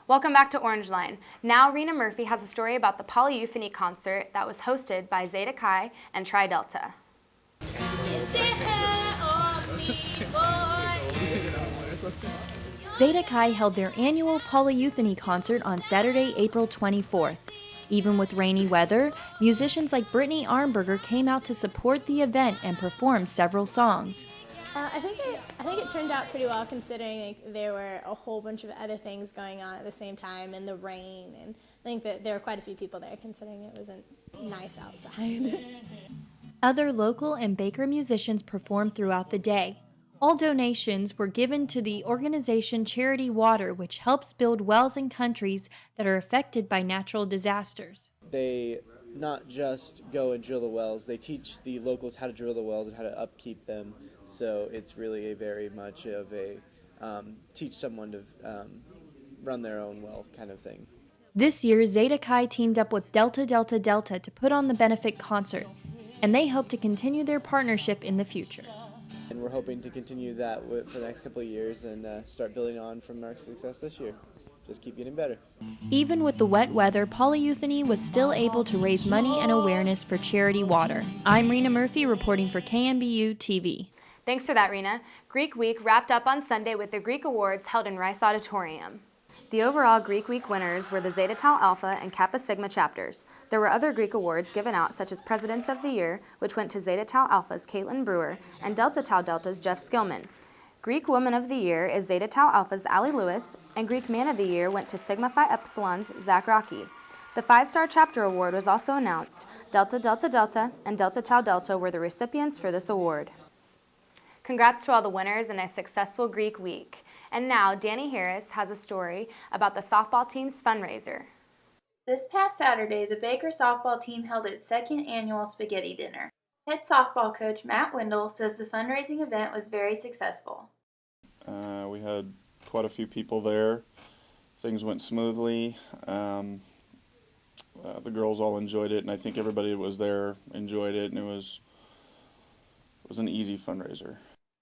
Welcome back to Orangeline. Now Reina Murphy has a story about the Polyeuphony concert that was hosted by Zeta Chi and Tri Delta. Zeta Chi held their annual Polyeuphony concert on Saturday, April 24th. Even with rainy weather, musicians like Brytani Arnberger came out to support the event and performed several songs. I think it turned out pretty well, considering there were a whole bunch of other things going on at the same time, and the rain, and I think that there were quite a few people there, considering it wasn't nice outside. Other local and Baker musicians performed throughout the day. All donations were given to the organization Charity Water, which helps build wells in countries that are affected by natural disasters. They not just go and drill the wells, they teach the locals how to drill the wells and how to upkeep them. So it's really a very much of a teach someone to run their own well kind of thing. This year, Zeta Chi teamed up with Delta Delta Delta to put on the benefit concert, and they hope to continue their partnership in the future. And we're hoping to continue that for the next couple of years and start building on from our success this year. Just keep getting better. Even with the wet weather, Polyeuphony was still able to raise money and awareness for Charity Water. I'm Reina Murphy reporting for KNBU TV. Thanks for that, Reina. Greek Week wrapped up on Sunday with the Greek Awards held in Rice Auditorium. The overall Greek Week winners were the Zeta Tau Alpha and Kappa Sigma chapters. There were other Greek awards given out, such as Presidents of the Year, which went to Zeta Tau Alpha's Caitlin Brewer and Delta Tau Delta's Jeff Skillman. Greek Woman of the Year is Zeta Tau Alpha's Allie Lewis, and Greek Man of the Year went to Sigma Phi Epsilon's Zach Rocky. The 5-star chapter award was also announced. Delta Delta Delta and Delta Tau Delta were the recipients for this award. Congrats to all the winners and a successful Greek Week. And now, Dannie Harris has a story about the softball team's fundraiser. This past Saturday, the Baker softball team held its second annual spaghetti dinner. Head softball coach Matt Windle says the fundraising event was very successful. We had quite a few people there. Things went smoothly. The girls all enjoyed it, and I think everybody that was there enjoyed it, and it was an easy fundraiser.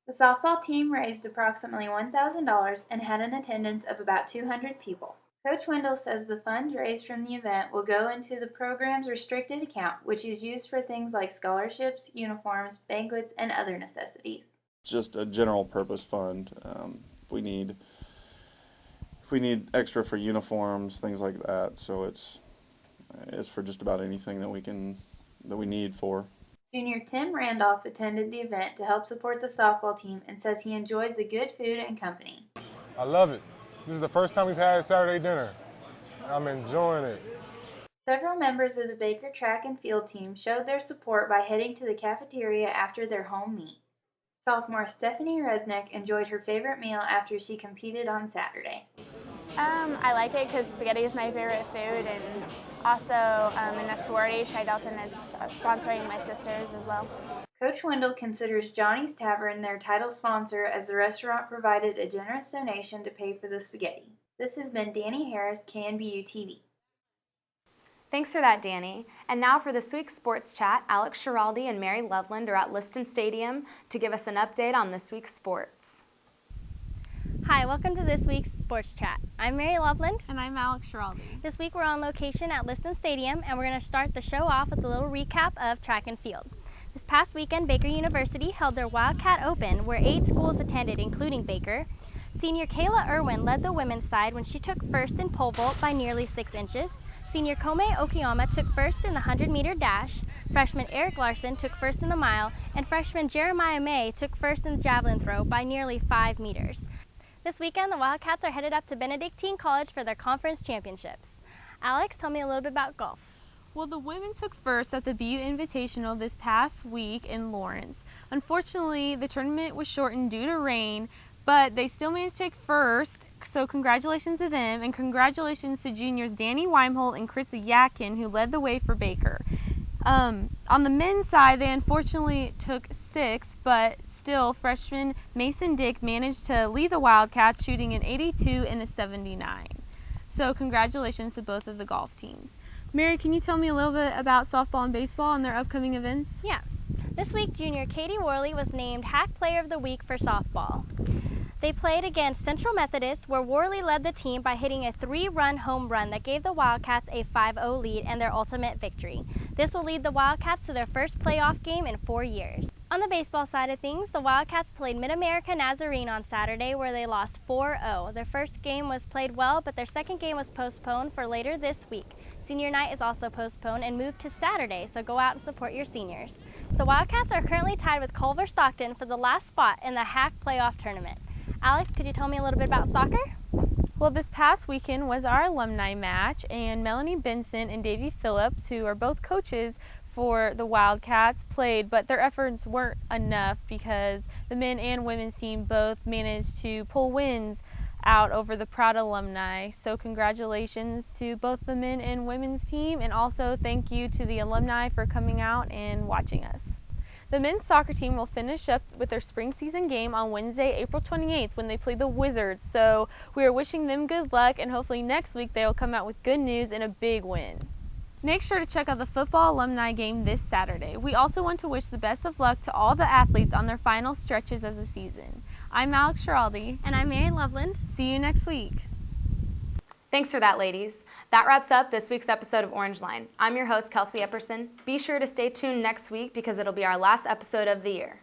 The softball team raised approximately $1,000 and had an attendance of about 200 people. Coach Windle says the funds raised from the event will go into the program's restricted account, which is used for things like scholarships, uniforms, banquets, and other necessities. Just a general purpose fund. If we need extra for uniforms, things like that. So it's for just about anything that we need for. Junior Tim Randolph attended the event to help support the softball team and says he enjoyed the good food and company. I love it. This is the first time we've had Saturday dinner. I'm enjoying it. Several members of the Baker track and field team showed their support by heading to the cafeteria after their home meet. Sophomore Stephanie Rusnak enjoyed her favorite meal after she competed on Saturday. I like it because spaghetti is my favorite food, and also in the sorority, Tri Delta, and it's sponsoring my sisters as well. Coach Windle considers Johnny's Tavern their title sponsor, as the restaurant provided a generous donation to pay for the spaghetti. This has been Dannie Harris, KNBU TV. Thanks for that, Dannie. And now for this week's sports chat, Alix Schiraldi and Mary Loveland are at Liston Stadium to give us an update on this week's sports. Hi, welcome to this week's Sports Chat. I'm Mary Loveland. And I'm Alix Schiraldi. This week we're on location at Liston Stadium, and we're going to start the show off with a little recap of track and field. This past weekend, Baker University held their Wildcat Open, where 8 schools attended, including Baker. Senior Kayla Irwin led the women's side when she took first in pole vault by nearly 6 inches. Senior Kome Okiyama took first in the 100-meter dash. Freshman Eric Larson took first in the mile, and freshman Jeremiah May took first in the javelin throw by nearly 5 meters. This weekend, the Wildcats are headed up to Benedictine College for their conference championships. Alex, tell me a little bit about golf. Well, the women took first at the BU Invitational this past week in Lawrence. Unfortunately, the tournament was shortened due to rain, but they still managed to take first, so congratulations to them, and congratulations to juniors Danny Weimholt and Chris Yatkin, who led the way for Baker. On the men's side, they unfortunately took 6, but still, freshman Mason Dick managed to lead the Wildcats, shooting an 82 and a 79. So congratulations to both of the golf teams. Mary, can you tell me a little bit about softball and baseball and their upcoming events? Yeah. This week, junior Katie Worley was named Hack Player of the Week for softball. They played against Central Methodist, where Worley led the team by hitting a 3-run home run that gave the Wildcats a 5-0 lead and their ultimate victory. This will lead the Wildcats to their first playoff game in 4 years. On the baseball side of things, the Wildcats played Mid-America Nazarene on Saturday, where they lost 4-0. Their first game was played well, but their second game was postponed for later this week. Senior night is also postponed and moved to Saturday, so go out and support your seniors. The Wildcats are currently tied with Culver Stockton for the last spot in the HAC playoff tournament. Alex, could you tell me a little bit about soccer? Well, this past weekend was our alumni match, and Melanie Benson and Davey Phillips, who are both coaches for the Wildcats, played, but their efforts weren't enough because the men and women's team both managed to pull wins out over the proud alumni. So congratulations to both the men and women's team, and also thank you to the alumni for coming out and watching us. The men's soccer team will finish up with their spring season game on Wednesday, April 28th when they play the Wizards. So we are wishing them good luck, and hopefully next week they will come out with good news and a big win. Make sure to check out the football alumni game this Saturday. We also want to wish the best of luck to all the athletes on their final stretches of the season. I'm Alix Schiraldi. And I'm Mary Loveland. See you next week. Thanks for that, ladies. That wraps up this week's episode of Orangeline. I'm your host, Kelsey Epperson. Be sure to stay tuned next week because it'll be our last episode of the year.